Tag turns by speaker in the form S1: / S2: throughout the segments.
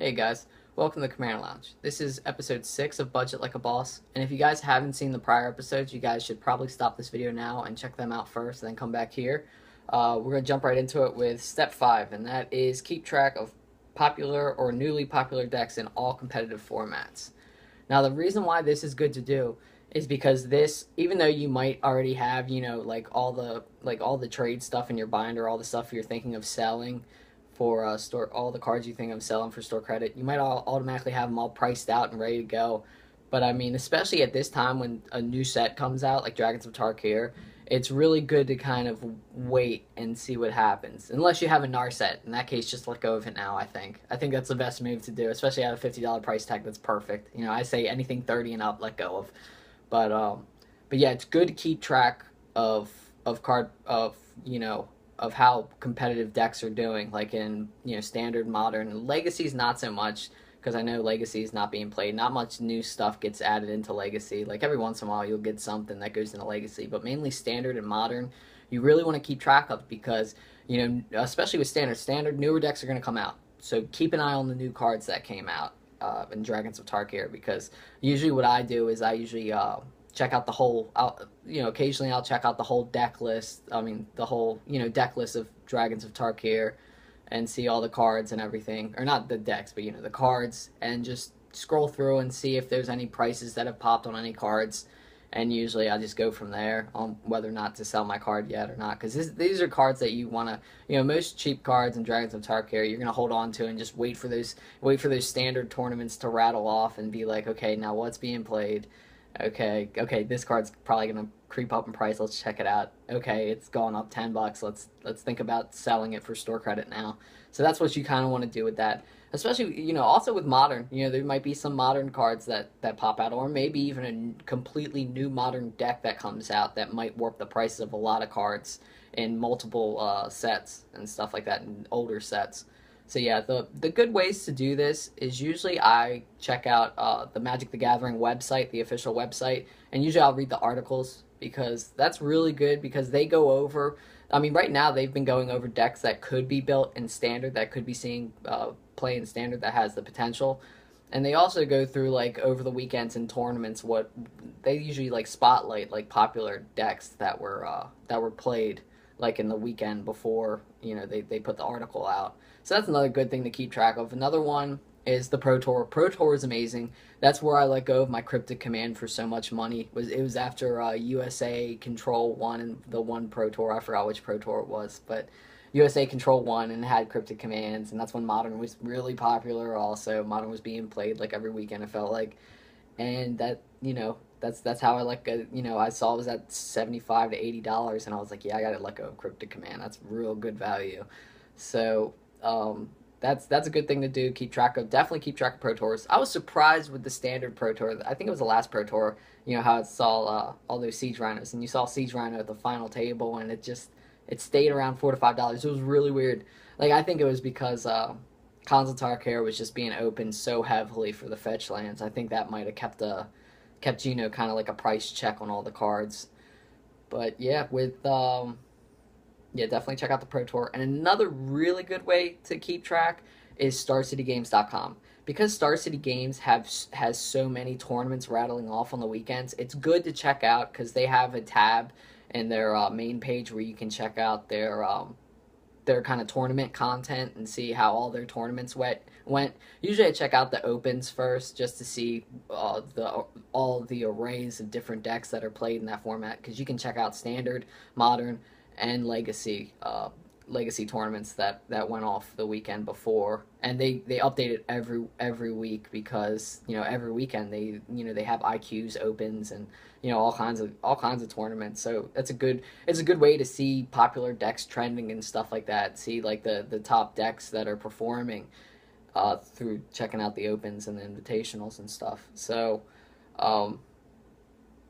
S1: Hey guys, welcome to the Commander Lounge. This is episode 6 of Budget Like a Boss, and if you guys haven't seen the prior episodes, you guys should probably stop this video now and check them out first, and then come back here. We're going to jump right into it with step 5, and that is keep track of popular or newly popular decks in all competitive formats. Now, the reason why this is good to do is because this, even though you might already have, all the trade stuff in your binder, all the stuff you're thinking of selling for store, all the cards you think of selling for store credit, you might all automatically have them all priced out and ready to go. But I mean, especially at this time when a new set comes out, like Dragons of Tarkir, it's really good to kind of wait and see what happens. Unless you have a NAR set. In that case, just let go of it now, I think. I think that's the best move to do, especially at a $50 price tag. That's perfect. I say anything 30 and up, let go of. But yeah, it's good to keep track of of how competitive decks are doing, like in standard, modern. Legacy's not so much, because I know Legacy is not being played. Not much new stuff gets added into Legacy. Like every once in a while you'll get something that goes into Legacy, but mainly standard and modern you really want to keep track of, because especially with standard newer decks are going to come out, so keep an eye on the new cards that came out in Dragons of Tarkir, because usually what I do is I usually check out the whole, occasionally I'll check out the whole deck list. I mean, the whole, deck list of Dragons of Tarkir, and see all the cards and everything. Or not the decks, but, the cards, and just scroll through and see if there's any prices that have popped on any cards. And usually I'll just go from there on whether or not to sell my card yet or not. Because these are cards that you want to, most cheap cards in Dragons of Tarkir, you're going to hold on to and just wait for those standard tournaments to rattle off and be like, okay, now what's being played? Okay, this card's probably gonna creep up in price. Let's check it out. Okay, it's gone up $10. Let's think about selling it for store credit now. So that's what you kind of want to do with that. Especially, also with modern. There might be some modern cards that pop out, or maybe even a completely new modern deck that comes out that might warp the prices of a lot of cards in multiple sets and stuff like that, in older sets. So yeah, the good ways to do this is usually I check out the Magic the Gathering website, the official website, and usually I'll read the articles, because that's really good, because they go over, I mean, right now they've been going over decks that could be built in standard, that could be seeing play in standard, that has the potential. And they also go through, like, over the weekends and tournaments, what they usually like spotlight, like popular decks that were played, like in the weekend before they put the article out. So that's another good thing to keep track of. Another one is the Pro Tour. Pro Tour is amazing. That's where I let go of my Cryptic Command for so much money. It was after USA Control won and the one Pro Tour. I forgot which Pro Tour it was, but USA Control won and had Cryptic Commands, and that's when Modern was really popular. Also, Modern was being played like every weekend, it felt like, and that's how I let go. I saw it was at $75 to $80, and I was like, yeah, I gotta let go of Cryptic Command. That's real good value. So that's a good thing to do. Keep track of, definitely keep track of Pro Tours. I was surprised with the standard Pro Tour. I think it was the last Pro Tour. How it saw all those Siege Rhinos, and you saw Siege Rhino at the final table, and it stayed around $4 to $5. It was really weird. Like, I think it was because Khans of Tarkir was just being opened so heavily for the fetch lands. I think that might have kept kind of like a price check on all the cards. But yeah, yeah, definitely check out the Pro Tour. And another really good way to keep track is StarCityGames.com. Because Star City Games has so many tournaments rattling off on the weekends, it's good to check out, because they have a tab in their main page where you can check out their kind of tournament content and see how all their tournaments went. Usually I check out the opens first, just to see all the arrays of different decks that are played in that format, because you can check out standard, modern, and legacy tournaments that went off the weekend before, and they update it every week, because every weekend they have IQs, opens, and all kinds of tournaments. So it's a good way to see popular decks trending and stuff like that. See like the top decks that are performing through checking out the opens and the invitationals and stuff. So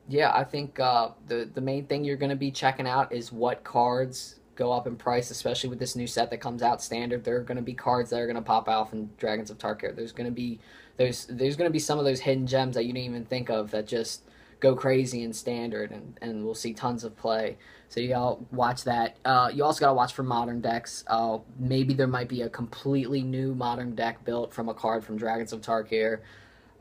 S1: yeah, I think the main thing you're going to be checking out is what cards go up in price, especially with this new set that comes out standard. There are going to be cards that are going to pop off in Dragons of Tarkir. There's going to be some of those hidden gems that you didn't even think of, that just go crazy in standard, and we'll see tons of play. So you gotta watch that. You also gotta watch for modern decks. Maybe there might be a completely new modern deck built from a card from Dragons of Tarkir.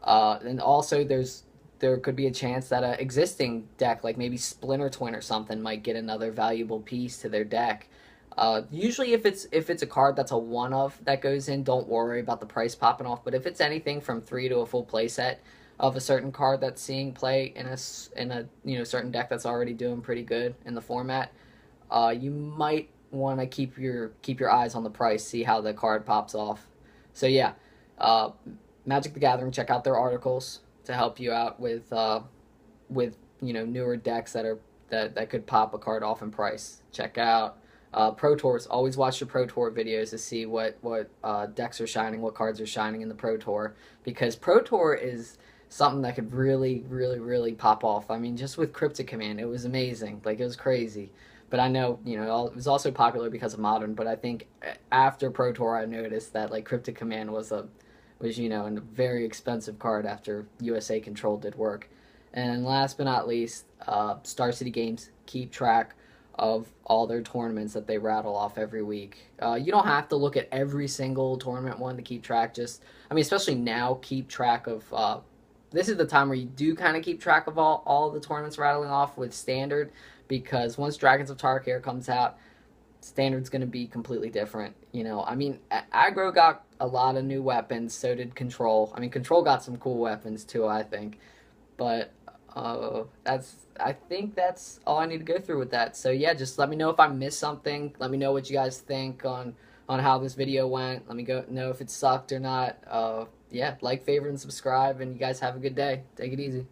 S1: And also there could be a chance that an existing deck, like maybe Splinter Twin or something, might get another valuable piece to their deck. Usually, if it's a card that's a one of that goes in, don't worry about the price popping off. But if it's anything from 3 to a full playset of a certain card that's seeing play in a certain deck that's already doing pretty good in the format, you might want to keep your eyes on the price, see how the card pops off. So yeah, Magic the Gathering, check out their articles to help you out with newer decks that could pop a card off in price. Check out Pro Tours. Always watch your Pro Tour videos to see what decks are shining, what cards are shining in the Pro Tour, because Pro Tour is something that could really, really, really pop off. I mean, just with Cryptic Command, it was amazing. Like, it was crazy. But I know, it was also popular because of Modern, but I think after Pro Tour, I noticed that, like, Cryptic Command was a very expensive card after USA Control did work. And last but not least, Star City Games keep track of all their tournaments that they rattle off every week. You don't have to look at every single tournament one to keep track. Especially now, keep track of. This is the time where you do kind of keep track of all the tournaments rattling off with Standard, because once Dragons of Tarkir comes out, Standard's going to be completely different. Aggro got a lot of new weapons, so did Control. Control got some cool weapons too, I think. But I think that's all I need to go through with that. So yeah, just let me know if I missed something. Let me know what you guys think on how this video went. Let me know if it sucked or not. Yeah, like, favorite, and subscribe, and you guys have a good day. Take it easy.